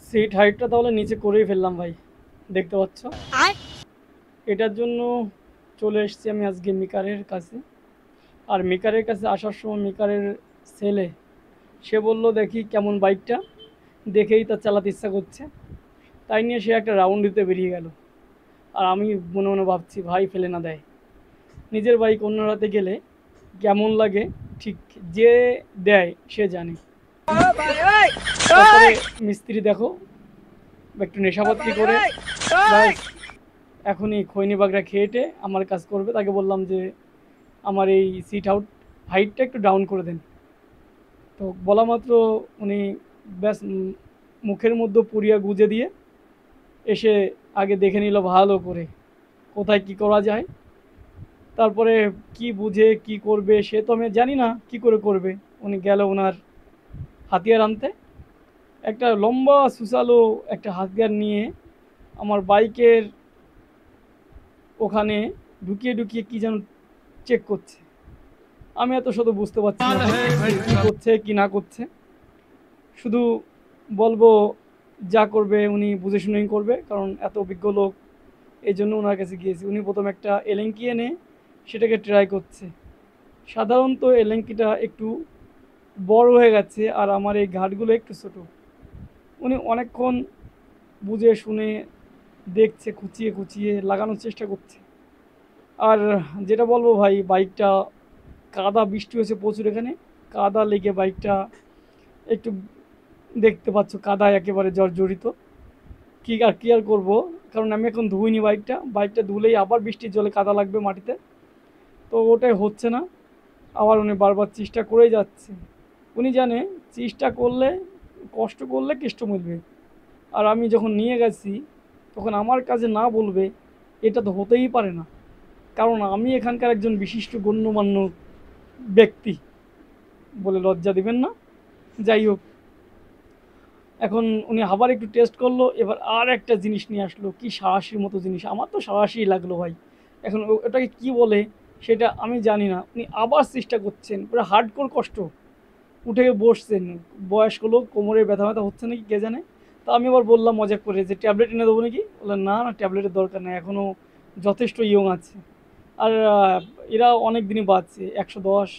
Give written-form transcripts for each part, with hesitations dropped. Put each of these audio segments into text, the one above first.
Seat হাইটটা তাহলে নিচে করেই ফেললাম ভাই, দেখতে পাচ্ছ। এটার জন্য চলে এসেছি আমি আজকে মিকারের কাছে। আর মিকারের কাছে আসার সময় মিকারের ছেলে সে বলল দেখি কেমন বাইকটা, দেখেই তার চালাতে ইচ্ছা করছে, তাই নিয়ে সে একটা রাউন্ড দিতে বেরিয়ে গেল। আর আমি মনে মনে ভাবছি ভাই ফেলে না দেয়, নিজের বাইক অন্য রাতে গেলে কেমন লাগে ঠিক যে দেয় সে জানে। তারপরে মিস্ত্রি দেখো একটু নেশাপাতি করে ব্যাস এখনই খৈনি বাগড়া খেয়েটে আমার কাজ করবে। তাকে বললাম যে আমার এই সিট আউট হাইটটা একটু ডাউন করে দেন। তো বলা মাত্র উনি ব্যাস মুখের মধ্যে পুরিয়া গুজে দিয়ে এসে আগে দেখে নিল ভালো করে কোথায় কি করা যায়। তারপরে কি বুঝে কি করবে সে তো আমি জানি না কি করে করবে। উনি গেল ওনার হাতিয়ার আনতে, একটা লম্বা সুসালো একটা হাতিয়ার নিয়ে আমার বাইকের ওখানে ঢুকিয়ে ঢুকিয়ে কি যেন চেক করছে। আমি এত শত বুঝতে পারছি না কি করছে কি না করছে, শুধু বলবো যা করবে উনি বুঝে শুনেই করবে, কারণ এত অভিজ্ঞ লোক। এই জন্য ওনার কাছে গিয়েছি। উনি প্রথম একটা এলেঙ্কি এনে সেটাকে ট্রাই করছে। সাধারণত এলেঙ্কিটা একটু বড় হয়ে গেছে আর আমার এই ঘাটগুলো একটু ছোট। উনি অনেকক্ষণ বুঝে শুনে দেখছে, খুঁচিয়ে খুঁচিয়ে লাগানোর চেষ্টা করছে। আর যেটা বলবো ভাই, বাইকটা কাদা বৃষ্টি হয়েছে প্রচুর এখানে, কাদা লেগে বাইকটা একটু দেখতে পাচ্ছ কাদায় একেবারে জর্জরিত। কি আর করবো, কারণ আমি এখন ধুইনি বাইকটা, বাইকটা ধুলেই আবার বৃষ্টির জলে কাদা লাগবে মাটিতে। তো ওটাই হচ্ছে না। আবার উনি বারবার চেষ্টা করেই যাচ্ছে। উনি জানে চেষ্টা করলে কষ্ট করলে কেষ্ট মিলবে। আর আমি যখন নিয়ে গেছি তখন আমার কাছে না বলবে এটা তো হতেই পারে না, কারণ আমি এখানকার একজন বিশিষ্ট গণ্যমান্য ব্যক্তি, বলে লজ্জা দিবেন না। যাই হোক, এখন উনি আবার একটু টেস্ট করলো, এবার আর একটা জিনিস নিয়ে আসলো, কি সাহসীর মতো জিনিস, আমার তো সাহসী লাগলো ভাই। এখন ওটাকে কি বলে সেটা আমি জানি না। উনি আবার চেষ্টা করছেন, পুরো হার্ডকোর কষ্ট, উঠে বসছেন। বয়স্ক লোক, কোমরে ব্যথা ব্যথা হচ্ছে নাকি কে জানে। তা আমি আবার বললাম মজা করে যে ট্যাবলেট এনে দেবো নাকি, বললেন না না ট্যাবলেটের দরকার নেই, এখনও যথেষ্ট ইয়ং আছে। আর এরা অনেক দিনই বাঁচছে, 110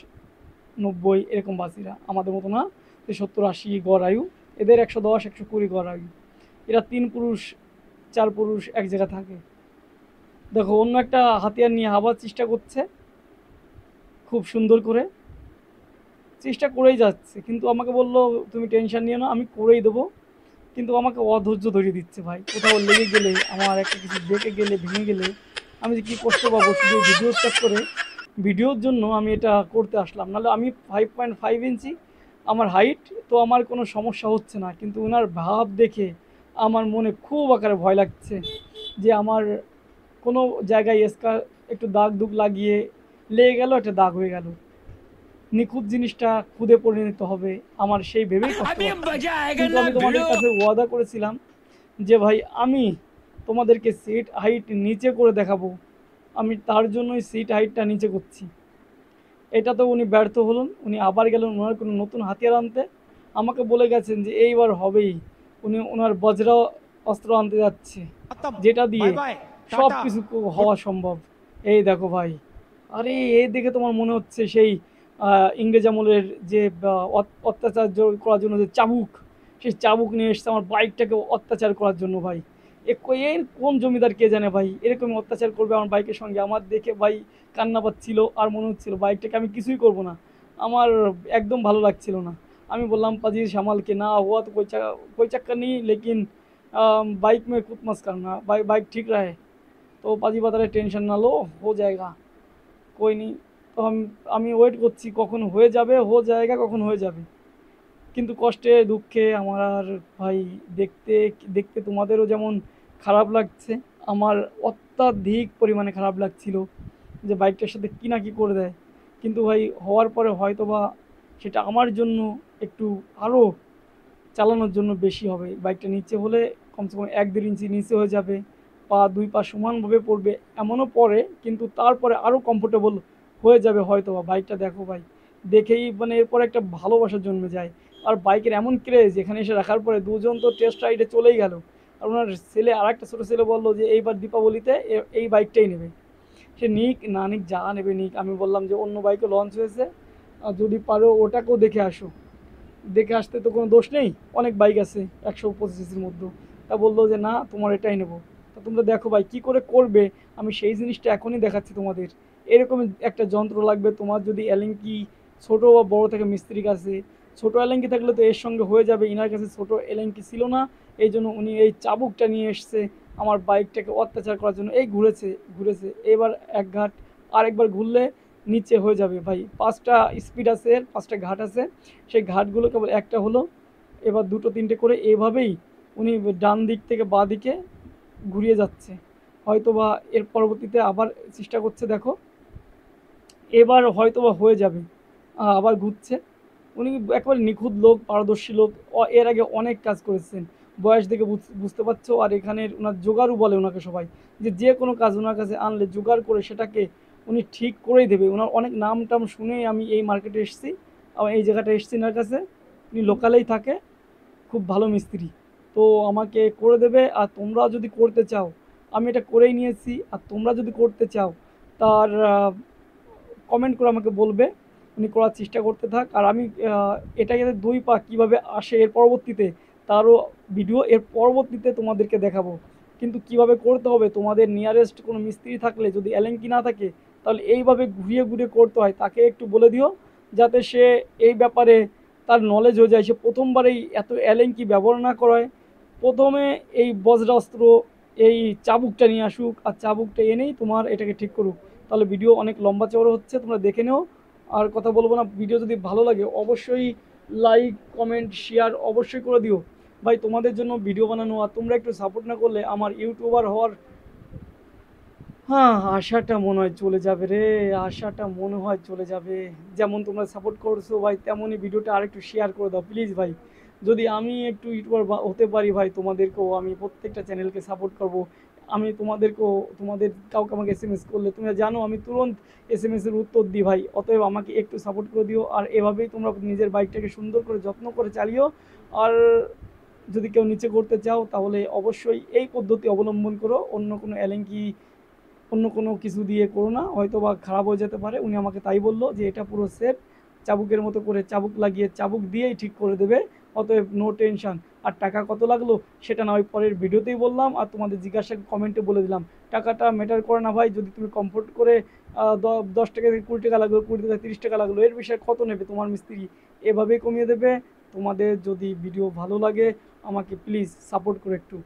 90 এরকম বাঁচে এরা, আমাদের মতো না যে 70 80 গড় আয়ু। এদের 110 120 গড় আয়ু। এরা 3 পুরুষ 4 পুরুষ এক জায়গায় থাকে। দেখো অন্য একটা হাতিয়ার নিয়ে আবার চেষ্টা করছে, খুব সুন্দর করে চেষ্টা করেই যাচ্ছে, কিন্তু আমাকে বললো তুমি টেনশন নিও না আমি করেই দেবো। কিন্তু আমাকে অধৈর্য ধরিয়ে দিচ্ছে ভাই, কোথাও লেগে গেলে আমার একটা কিছু বেঁকে গেলে ভেঙে গেলে আমি যে কী কষ্ট পাবো। শুধু এই ভিডিওর চক্করে, ভিডিওর জন্য আমি এটা করতে আসলাম। নাহলে আমি 5.5 ইঞ্চি আমার হাইট, তো আমার কোনো সমস্যা হচ্ছে না। কিন্তু ওনার ভাব দেখে আমার মনে খুব আকারে ভয় লাগছে যে আমার কোনো জায়গায় একটু দাগ দুগ লাগিয়ে লেগে গেল, একটা দাগ হয়ে গেল, নিখুঁত জিনিসটা খুদে পরিণত হবে, আমার সেই ভেবেই কষ্ট পাচ্ছে। কিন্তু আমি তোমাদের কাছে ওয়াদা করেছিলাম যে ভাই আমি তোমাদেরকে সিট হাইট নিচে করে দেখাবো, আমি তার জন্যই সিট হাইটটা নিচে করছি। এটা তো উনি ব্যর্থ হলেন। উনি আবার গেলেন ওনার কোনো নতুন হাতিয়ার আনতে, আমাকে বলে গেছেন যে এইবার হবেই। উনি ওনার বজ্র অস্ত্র আনতে যাচ্ছে, যেটা দিয়ে সব কিছু হওয়া সম্ভব। এই দেখো ভাই, আরে এই দেখে তোমার মনে হচ্ছে সেই ইংরেজ আমলের যে অত্যাচার করার জন্য যে চাবুক, সেই চাবুক নিয়ে এসছে আমার বাইকটাকে অত্যাচার করার জন্য ভাই। এর কোন জমিদার কে জানে ভাই, এরকম অত্যাচার করবে আমার বাইকের সঙ্গে। আমার দেখে ভাই কান্না পাচ্ছিল, আর মনে হচ্ছিল বাইকটাকে আমি কিছুই করব না। আমার একদম ভালো লাগছিল না। আমি বললাম पाजी संभाल के ना हुआ तो कोई चक्कर नहीं, लेकिन बाइक में खुद मत करना, बाइक ठीक रहे। तो पाजी बता रहे टेंशन ना लो, हो जाएगा, कोई नहीं। তো আমি ওয়েট করছি কখন হয়ে যাবে, হয়ে জায়গা কখন হয়ে যাবে। কিন্তু কষ্টে দুঃখে আমার আর ভাই দেখতে দেখতে তোমাদেরও যেমন খারাপ লাগছে, আমার অত্যাধিক পরিমাণে খারাপ লাগছিল যে বাইকটার সাথে কী না কী করে দেয়। কিন্তু ভাই হওয়ার পরে হয়তো বা সেটা আমার জন্য একটু আরও চালানোর জন্য বেশি হবে। বাইকটা নিচে হলে কমসে কম 1-1.5 ইঞ্চি নিচে হয়ে যাবে, পা 2 পা সমানভাবে পড়বে, এমনও পড়ে কিন্তু তারপরে আরও কমফোর্টেবল হয়ে যাবে হয়তো বা। বাইকটা দেখো ভাই, দেখেই মানে এরপর একটা ভালোবাসা জন্মে যায়। আর বাইকের এমন ক্রেজ, এখানে এসে রাখার পরে দুজন তো টেস্ট রাইডে চলেই গেল। আর ওনার ছেলে, আর একটা ছোটো ছেলে বললো যে এইবার দীপাবলিতে এই বাইকটাই নেবে। সে নিক না নিক, যা নেবে নিক। আমি বললাম যে অন্য বাইকও লঞ্চ হয়েছে, আর যদি পারো ওটাকেও দেখে আসো। দেখে আসতে তো কোনো দোষ নেই, অনেক বাইক আছে 125 সিসির মধ্যে। তা বললো যে না, তোমার এটাই নেবো। তা তোমরা দেখো ভাই কী করে করবে, আমি সেই জিনিসটা এখনই দেখাচ্ছি তোমাদের। এরকম একটা যন্ত্র লাগবে তোমার, যদি এলেঙ্কি ছোটো বা বড়ো থেকে মিস্ত্রির কাছে। ছোটো এলেঙ্কি থাকলে তো এর সঙ্গে হয়ে যাবে, ইনার কাছে ছোটো এলেঙ্কি ছিল না, এই জন্য উনি এই চাবুকটা নিয়ে এসছে আমার বাইকটাকে অত্যাচার করার জন্য। এই ঘুরেছে ঘুরেছে, এবার এক ঘাট, আরেকবার ঘুরলে নিচে হয়ে যাবে ভাই। 5টা স্পিড আছে, 5টা ঘাট আছে, সেই ঘাটগুলো কেবল একটা হলো, এবার দুটো তিনটে করে এভাবেই উনি ডান দিক থেকে বাঁ দিকে ঘুরিয়ে যাচ্ছে। হয়তো বা এর পরবর্তীতে আবার চেষ্টা করছে, দেখো এবার হয়তো বা হয়ে যাবে। আবার ঘুরছে। উনি একেবারে নিখুঁত লোক, পারদর্শী লোক, এর আগে অনেক কাজ করেছেন। বয়স দেখে বুঝতে পারছো। আর এখানের ওনার জোগাড়ও বলে ওনাকে সবাই, যে যে কোনো কাজ ওনার কাছে আনলে জোগাড় করে সেটাকে উনি ঠিক করেই দেবে। ওনার অনেক নাম টাম শুনেই আমি এই মার্কেটে এসেছি, এই জায়গাটা এসেছি ওনার কাছে। উনি লোকালেই থাকে, খুব ভালো মিস্ত্রি। তো আমাকে করে দেবে। আর তোমরা যদি করতে চাও, আমি এটা করেই নিয়েছি, আর তোমরা যদি করতে চাও তার কমেন্ট করে আমাকে বলবে। উনি করার চেষ্টা করতে থাক। আর আমি এটা যাতে 2 পা কীভাবে আসে এর পরবর্তীতে তারও ভিডিও এর পরবর্তীতে তোমাদেরকে দেখাবো। কিন্তু কিভাবে করতে হবে, তোমাদের নিয়ারেস্ট কোনো মিস্ত্রি থাকলে, যদি এলেঙ্কি না থাকে, তাহলে এইভাবে ঘুরিয়ে ঘুরিয়ে করতে হয়, তাকে একটু বলে দিও, যাতে সে এই ব্যাপারে তার নলেজ হয়ে যায়। সে প্রথমবারেই এত এলেঙ্কি ব্যবহার না করায়, প্রথমে এই বজ্রাস্ত্র, এই চাবুকটা নিয়ে আসুক, আর চাবুকটা এনেই তোমার এটাকে ঠিক করুক। তাহলে ভিডিও অনেক লম্বা চওড়া হচ্ছে, তোমরা দেখে নিও। আর কথা বলবো না, ভিডিও যদি ভালো লাগে অবশ্যই লাইক কমেন্ট শেয়ার অবশ্যই করে দিও ভাই। তোমাদের জন্য ভিডিও বানানো, আর তোমরা একটু সাপোর্ট না করলে আমার ইউটিউবার হওয়ার আশাটা মনে হয় চলে যাবে রে, আশাটা মনে হয় চলে যাবে। যেমন তোমরা সাপোর্ট করছো ভাই, তেমনই ভিডিওটা আরেকটু শেয়ার করে দাও প্লিজ ভাই। যদি আমি একটু ইউটিউবার হতে পারি ভাই, তোমাদেরকেও আমি প্রত্যেকটা চ্যানেলকে সাপোর্ট করব। আমি তোমাদেরকেও, তোমাদের কাউকে আমাকে এসএমএস করলে, তোমরা জানো আমি তুরন্ত এসএমএসের উত্তর দিই ভাই। অতএব আমাকে একটু সাপোর্ট করে দিও। আর এভাবেই তোমরা নিজের বাইকটাকে সুন্দর করে যত্ন করে চালিও। আর যদি কেউ নিচে করতে চাও, তাহলে অবশ্যই এই পদ্ধতি অবলম্বন করো, অন্য কোনো এলেঙ্কি, অন্য কোনো কিছু দিয়ে করো না, হয়তো বা খারাপ হয়ে যেতে পারে। উনি আমাকে তাই বললো যে এটা পুরো সেফ, চাবুকের মতো করে চাবুক লাগিয়ে চাবুক দিয়েই ঠিক করে দেবে, অতএব নো টেনশন। আর টাকা কত লাগলো সেটা না হয় পরের ভিডিওতেই বললাম, আর তোমাদের জিজ্ঞাসা কমেন্টে বলে দিলাম। টাকাটা ম্যাটার করে না ভাই, যদি তুমি কমফোর্ট করে 10 টাকা থেকে 20 টাকা লাগলো, 20 থেকে 30 টাকা লাগলো, এর বিষয়ে কত নেবে তোমার মিস্ত্রি, এভাবেই কমিয়ে দেবে। তোমাদের যদি ভিডিও ভালো লাগে আমাকে প্লিজ সাপোর্ট করে একটু